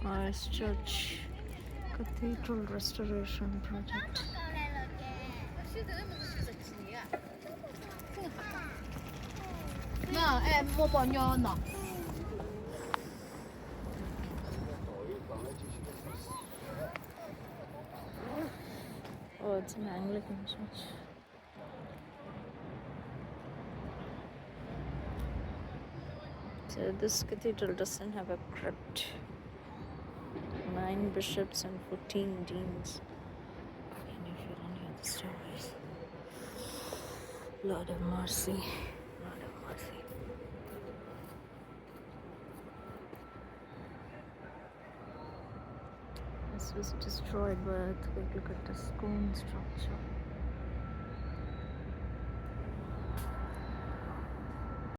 Christchurch Cathedral Restoration Project. Oh, it's an Anglican church. So this cathedral doesn't have a crypt. 9 bishops and 14 deans. And if you don't hear the stories, Lord have mercy. Lord have mercy. This was destroyed by earthquake. Look at the stone structure.